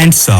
And so,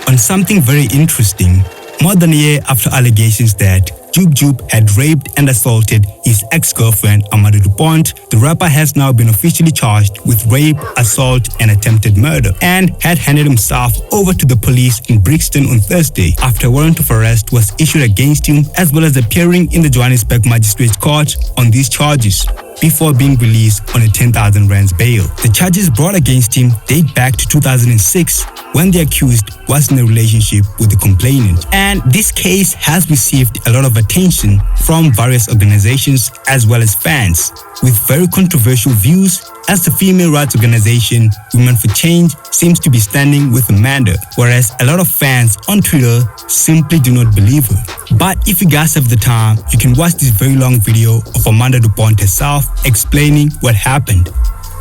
on something very interesting, more than a year after allegations that Jub Jub had raped and assaulted his ex-girlfriend Amadou PONT, the rapper has now been officially charged with rape, assault, and attempted murder, and had handed himself over to the police in Brixton on Thursday after a warrant of arrest was issued against him, as well as appearing in the Johannesburg Magistrates Court on these charges before being released on a 10,000 rands bail. The charges brought against him date back to 2006 when the accused was in a relationship with the complainant. And this case has received a lot of attention from various organizations as well as fans, with very controversial views, as the female rights organization Women for Change seems to be standing with Amanda, whereas a lot of fans on Twitter simply do not believe her. But if you guys have the time, you can watch this very long video of Amanda DuPont herself explaining what happened,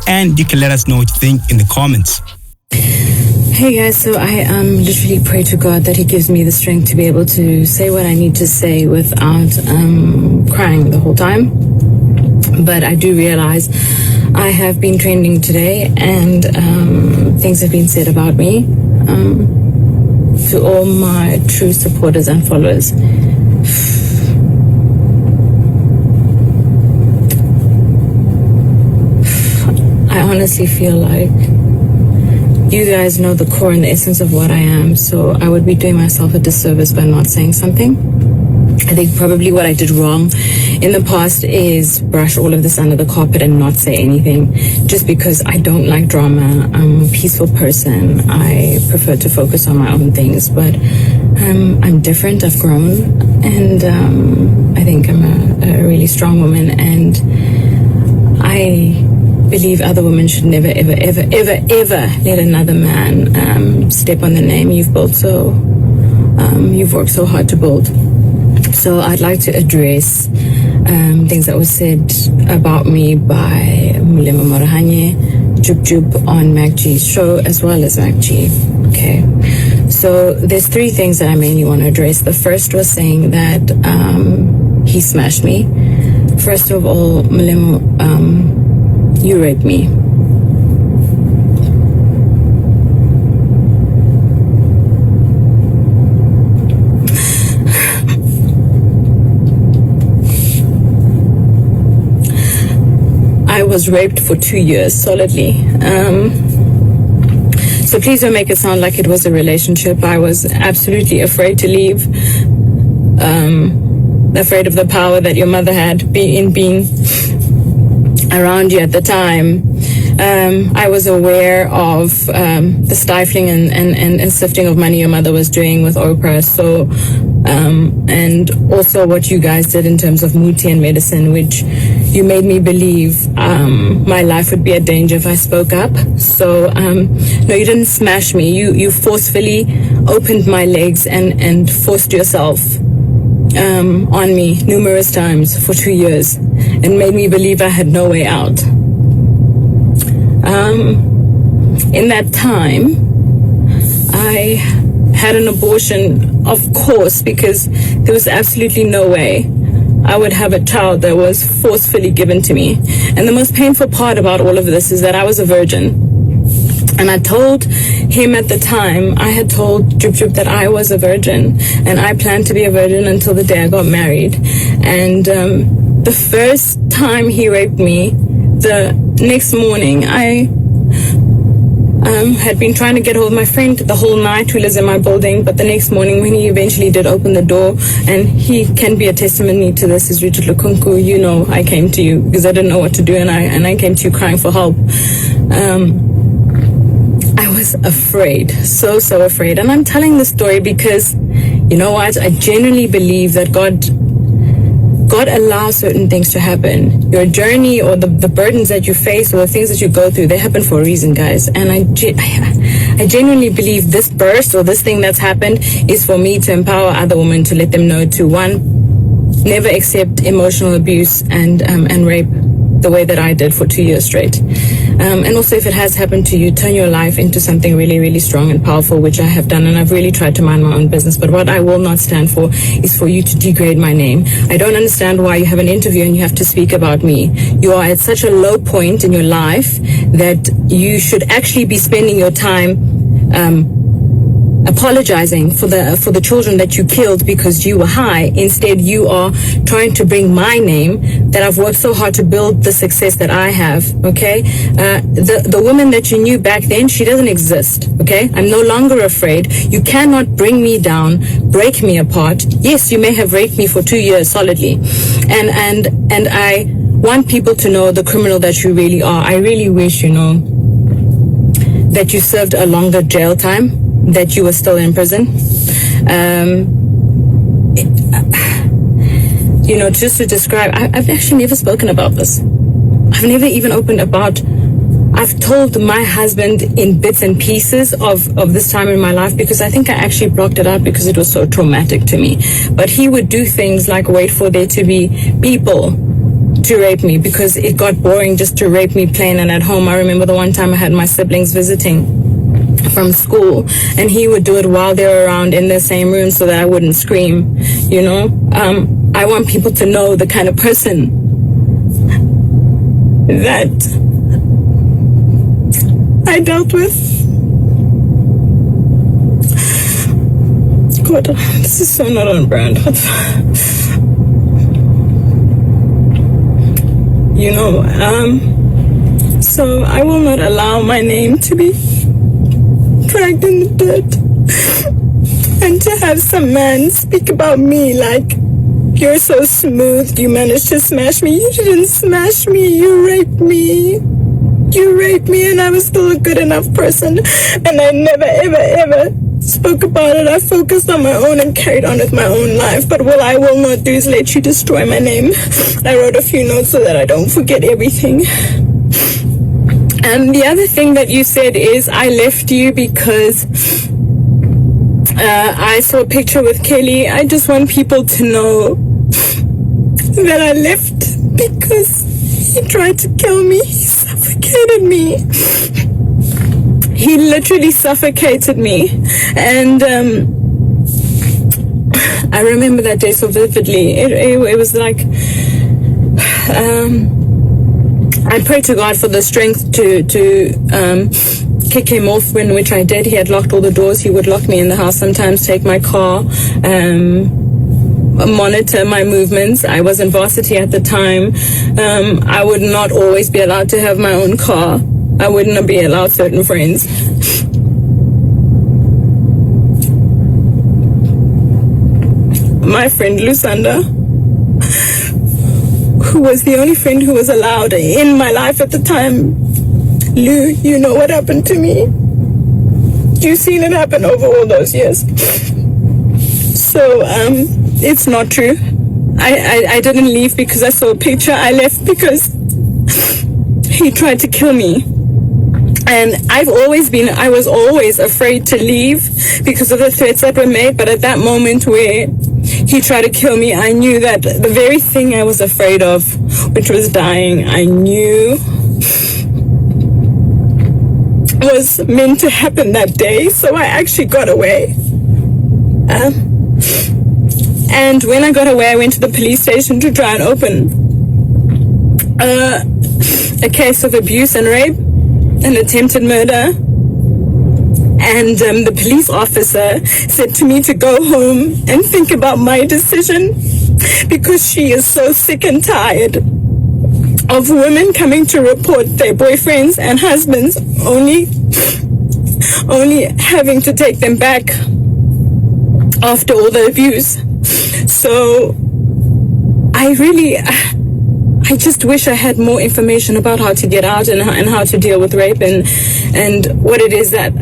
and you can let us know what you think in the comments. Hey guys, so I literally pray to God that He gives me the strength to be able to say what I need to say without crying the whole time. But I do realize I have been trending today, and things have been said about me to all my true supporters and followers. I honestly feel like you guys know the core and the essence of what I am, so I would be doing myself a disservice by not saying something. I think probably what I did wrong in the past is brush all of this under the carpet and not say anything, just because I don't like drama. I'm a peaceful person. I prefer to focus on my own things, but I'm different. I've grown, and I think I'm a really strong woman, and I believe other women should never, ever, ever, ever, ever let another man step on the name you've built you've worked so hard to build. So I'd like to address things that were said about me by Mulema Morahanye, Jub Jub on Mac G's show, as well as Mac G. Okay, so there's three things that I mainly want to address. The first was saying that he smashed me. First of all, Mulema, you raped me. I was raped for 2 years solidly. So please don't make it sound like it was a relationship. I was absolutely afraid to leave. Afraid of the power that your mother had in being around you at the time. I was aware of the stifling and sifting of money your mother was doing with Oprah. So, and also what you guys did in terms of Muti and medicine, which you made me believe my life would be a danger if I spoke up. So, no, you didn't smash me. You forcefully opened my legs and forced yourself on me numerous times for 2 years and made me believe I had no way out. In that time, I had an abortion, of course, because there was absolutely no way I would have a child that was forcefully given to me. And the most painful part about all of this is that I was a virgin. And I told him at the time, I had told Jub Jub that I was a virgin, and I planned to be a virgin until the day I got married. And the first time he raped me, the next morning, I had been trying to get hold of my friend the whole night who lives in my building, but the next morning when he eventually did open the door, and he can be a testimony to this, is Richard Lukunku, you know, I came to you because I didn't know what to do, and I came to you crying for help. I was afraid, so afraid. And I'm telling this story because, you know what, I genuinely believe that God allows certain things to happen. Your journey or the burdens that you face or the things that you go through, they happen for a reason, guys. And I genuinely believe this burst or this thing that's happened is for me to empower other women, to let them know to, one, never accept emotional abuse and rape the way that I did for 2 years straight. And also, if it has happened to you, turn your life into something really, really strong and powerful, which I have done, and I've really tried to mind my own business. But what I will not stand for is for you to degrade my name. I don't understand why you have an interview and you have to speak about me. You are at such a low point in your life that you should actually be spending your time apologizing for the children that you killed because you were high. Instead, you are trying to bring my name that I've worked so hard to build the success that I have. Okay, the woman that you knew back then, she doesn't exist. Okay, I'm no longer afraid. You cannot bring me down, break me apart. Yes, you may have raped me for 2 years solidly, and I want people to know the criminal that you really are. I really wish, that you served a longer jail time, that you were still in prison. Just to describe, I've actually never spoken about this. I've never even opened about, I've told my husband in bits and pieces of this time in my life, because I think I actually blocked it out because it was so traumatic to me. But he would do things like wait for there to be people to rape me, because it got boring just to rape me plain and at home. I remember the one time I had my siblings visiting from school, and he would do it while they were around in the same room so that I wouldn't scream. I want people to know the kind of person that I dealt with. God, this is so not on brand. So I will not allow my name to be dragged in the dirt, and to have some man speak about me like, you're so smooth, you managed to smash me. You didn't smash me, you raped me. You raped me, and I was still a good enough person, and I never ever spoke about it. I focused on my own and carried on with my own life. But what I will not do is let you destroy my name. I wrote a few notes so that I don't forget everything. And the other thing that you said is, I left you because I saw a picture with Kelly. I just want people to know that I left because he tried to kill me. He suffocated me. He literally suffocated me. And I remember that day so vividly. It was like, I prayed to God for the strength to kick him off, which I did. He had locked all the doors. He would lock me in the house sometimes, take my car, monitor my movements. I was in varsity at the time. I would not always be allowed to have my own car. I wouldn't be allowed certain friends. My friend Lusanda, who was the only friend who was allowed in my life at the time. Lou, you know what happened to me. You've seen it happen over all those years. So, it's not true. I didn't leave because I saw a picture. I left because he tried to kill me. And I was always afraid to leave because of the threats that were made. But at that moment where he tried to kill me, I knew that the very thing I was afraid of, which was dying, I knew was meant to happen that day. So I actually got away. And when I got away, I went to the police station to try and open a case of abuse and rape and attempted murder. And the police officer said to me to go home and think about my decision, because she is so sick and tired of women coming to report their boyfriends and husbands only having to take them back after all the abuse. So I just wish I had more information about how to get out and how to deal with rape and what it is that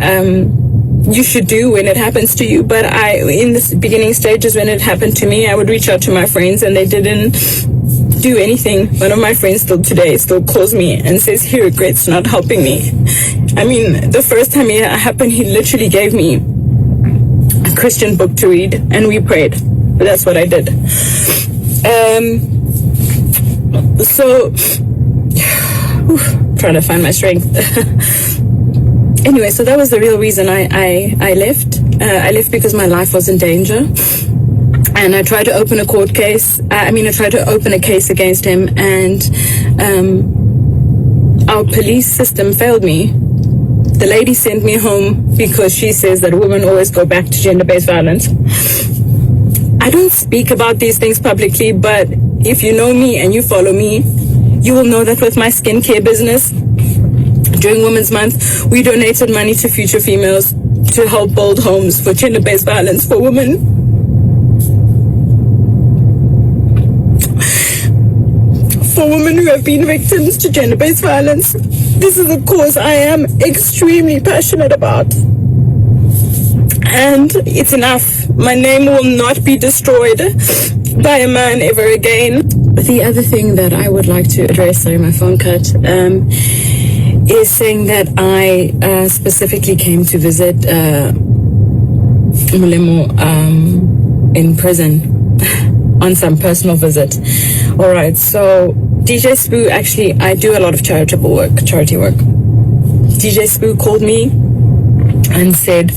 you should do when it happens to you. But in the beginning stages when it happened to me, I would reach out to my friends and they didn't do anything. One of my friends still calls me and says he regrets not helping me. I mean, the first time it happened, he literally gave me a Christian book to read and we prayed. But that's what I did. Trying to find my strength. Anyway, so that was the real reason I left. I left because my life was in danger. And I tried to open a court case. I tried to open a case against him, and our police system failed me. The lady sent me home because she says that women always go back to gender-based violence. I don't speak about these things publicly, but if you know me and you follow me, you will know that with my skincare business, during Women's Month, we donated money to Future Females to help build homes for gender-based violence for women. For women who have been victims to gender-based violence. This is a cause I am extremely passionate about. And it's enough. My name will not be destroyed by a man ever again. The other thing that I would like to address, sorry, my phone cut, is saying that I specifically came to visit Mulemo in prison on some personal visit. All right, so DJ Spoo, actually, I do a lot of charity work. DJ Spoo called me and said,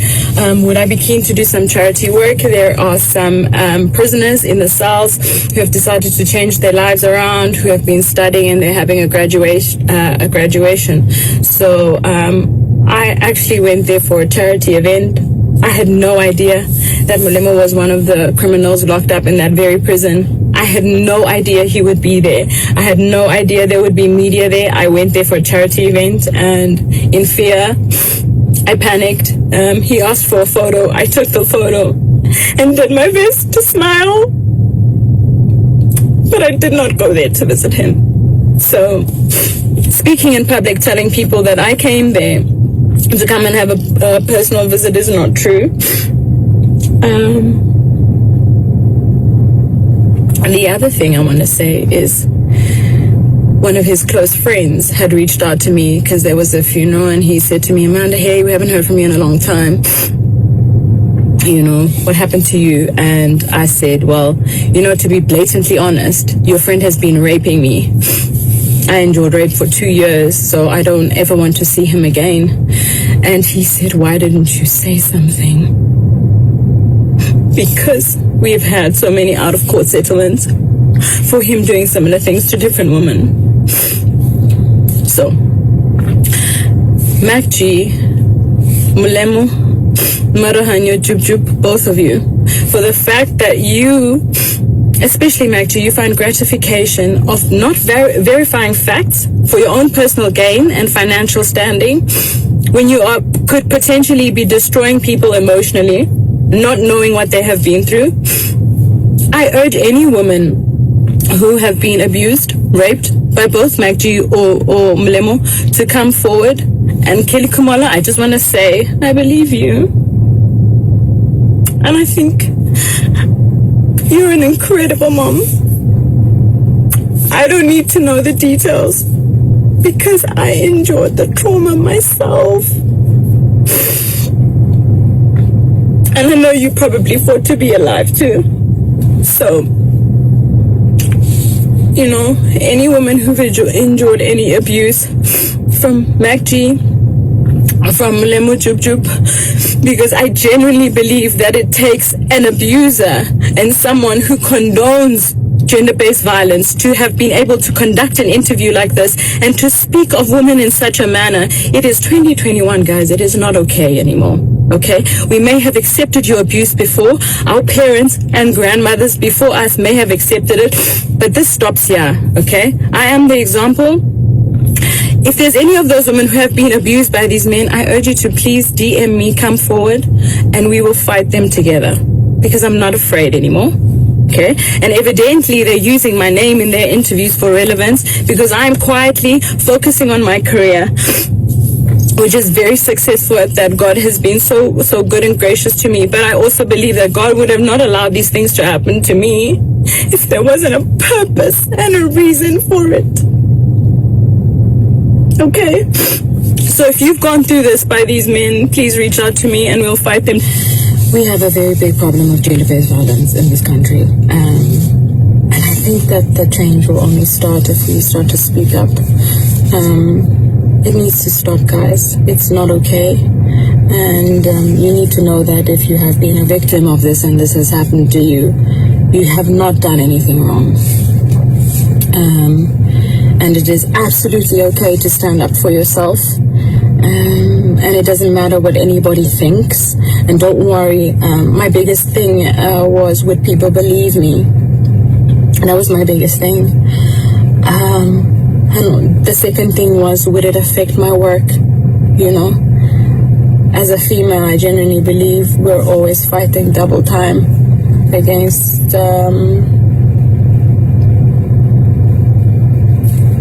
would I be keen to do some charity work? There are some prisoners in the cells who have decided to change their lives around, who have been studying and they're having a graduation. So I actually went there for a charity event. I had no idea that Mulemo was one of the criminals locked up in that very prison. I had no idea he would be there. I had no idea there would be media there. I went there for a charity event, and in fear, I panicked. He asked for a photo. I took the photo and did my best to smile. But I did not go there to visit him. So, speaking in public, telling people that I came there to come and have a personal visit is not true. The other thing I want to say is, one of his close friends had reached out to me because there was a funeral, and he said to me, Amanda, hey, we haven't heard from you in a long time. You know, what happened to you? And I said, well, you know, to be blatantly honest, your friend has been raping me. I endured rape for 2 years, so I don't ever want to see him again. And he said, why didn't you say something? Because we've had so many out-of-court settlements for him doing similar things to different women. So, Mac G, Mulemo, Marahanyo, Jub Jub, both of you, for the fact that you, especially Mac G, you find gratification of not verifying facts for your own personal gain and financial standing, when you could potentially be destroying people emotionally, not knowing what they have been through. I urge any woman who have been abused, raped by both MacG or Mulemo to come forward. And Kelly Kumala, I just want to say, I believe you. And I think you're an incredible mom. I don't need to know the details because I endured the trauma myself. And I know you probably fought to be alive too. So, you know, any woman who've endured any abuse from MacG, from Mulemo Jub Jub, because I genuinely believe that it takes an abuser and someone who condones gender-based violence to have been able to conduct an interview like this and to speak of women in such a manner. It is 2021, guys. It is not okay anymore. Okay, we may have accepted your abuse before. Our parents and grandmothers before us may have accepted it, but this stops here. Okay, I am the example. If there's any of those women who have been abused by these men, I urge you to please DM me, come forward, and we will fight them together, because I'm not afraid anymore. Okay, and evidently they're using my name in their interviews for relevance, because I'm quietly focusing on my career, which is very successful at that. God has been so good and gracious to me. But I also believe that God would have not allowed these things to happen to me if there wasn't a purpose and a reason for it. Okay? So if you've gone through this by these men, please reach out to me and we'll fight them. We have a very big problem of gender-based violence in this country. And I think that the change will only start if we start to speak up. It needs to stop, guys. It's not okay. And you need to know that if you have been a victim of this and this has happened to you, you have not done anything wrong. And it is absolutely okay to stand up for yourself. and it doesn't matter what anybody thinks. And don't worry, my biggest thing was, would people believe me? And that was my biggest thing. And the second thing was, would it affect my work? You know, as a female, I genuinely believe we're always fighting double time against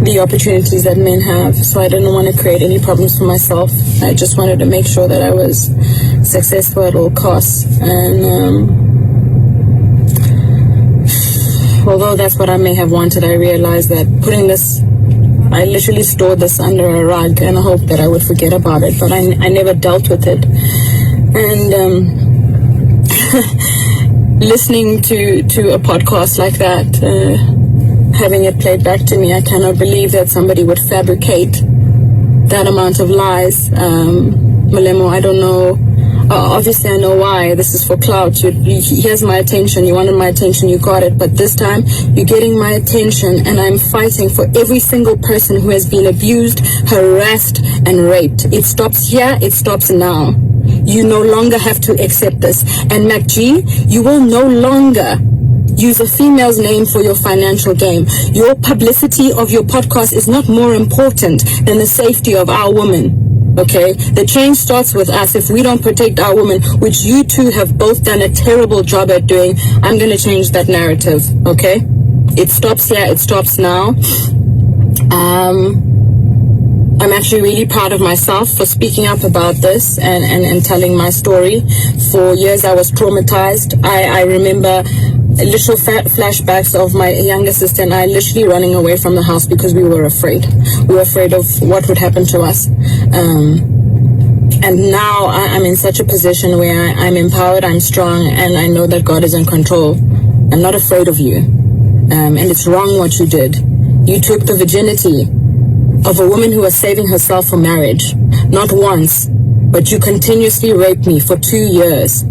the opportunities that men have. So I didn't want to create any problems for myself. I just wanted to make sure that I was successful at all costs. And although that's what I may have wanted, I realized that putting this, I literally stored this under a rug and I hoped that I would forget about it, but I never dealt with it. And listening to a podcast like that, having it played back to me, I cannot believe that somebody would fabricate that amount of lies. Malemo, I don't know. Obviously, I know why. This is for clout. Here's my attention. You wanted my attention. You got it. But this time, you're getting my attention, and I'm fighting for every single person who has been abused, harassed, and raped. It stops here. It stops now. You no longer have to accept this. And MacG, you will no longer use a female's name for your financial game. Your publicity of your podcast is not more important than the safety of our women. Okay, the change starts with us. If we don't protect our women, which you two have both done a terrible job at doing, I'm going to change that narrative. Okay, it stops here. It stops now. I'm actually really proud of myself for speaking up about this and telling my story. For years, I was traumatized. I remember literal flashbacks of my younger sister and I literally running away from the house because we were afraid. We were afraid of what would happen to us. And now I'm in such a position where I'm empowered, I'm strong, and I know that God is in control. I'm not afraid of you. And it's wrong what you did. You took the virginity of a woman who was saving herself for marriage. Not once, but you continuously raped me for 2 years.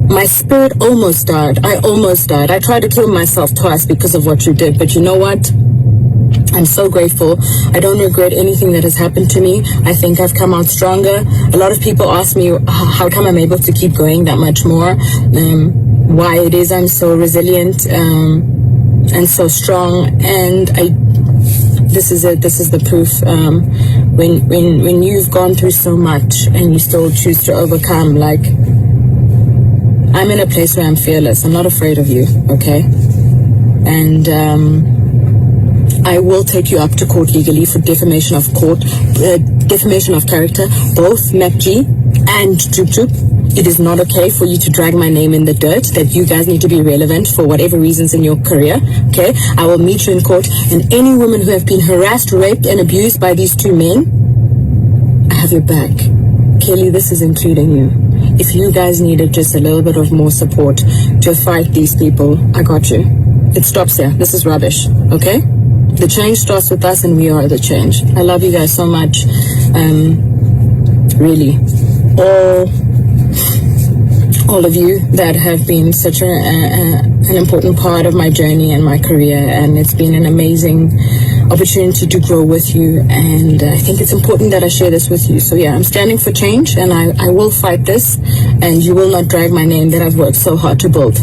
My spirit almost died. I almost died. I tried to kill myself twice because of what you did. But you know what? I'm so grateful. I don't regret anything that has happened to me. I think I've come out stronger. A lot of people ask me how come I'm able to keep going that much more. Why it is I'm so resilient and so strong. And this is it. This is the proof. When you've gone through so much and you still choose to overcome, like, I'm in a place where I'm fearless. I'm not afraid of you, okay? And I will take you up to court legally for defamation of defamation of character, both MacG and Jub Jub. It is not okay for you to drag my name in the dirt, that you guys need to be relevant for whatever reasons in your career, okay? I will meet you in court, and any women who have been harassed, raped, and abused by these two men, I have your back. Kelly, this is including you. If you guys needed just a little bit of more support to fight these people, I got you. It stops there. This is rubbish, okay? The change starts with us and we are the change. I love you guys so much. Really. All of you that have been such an important part of my journey and my career, and it's been an amazing opportunity to grow with you, and I think it's important that I share this with you. So yeah, I'm standing for change, and I will fight this, and you will not drag my name that I've worked so hard to build.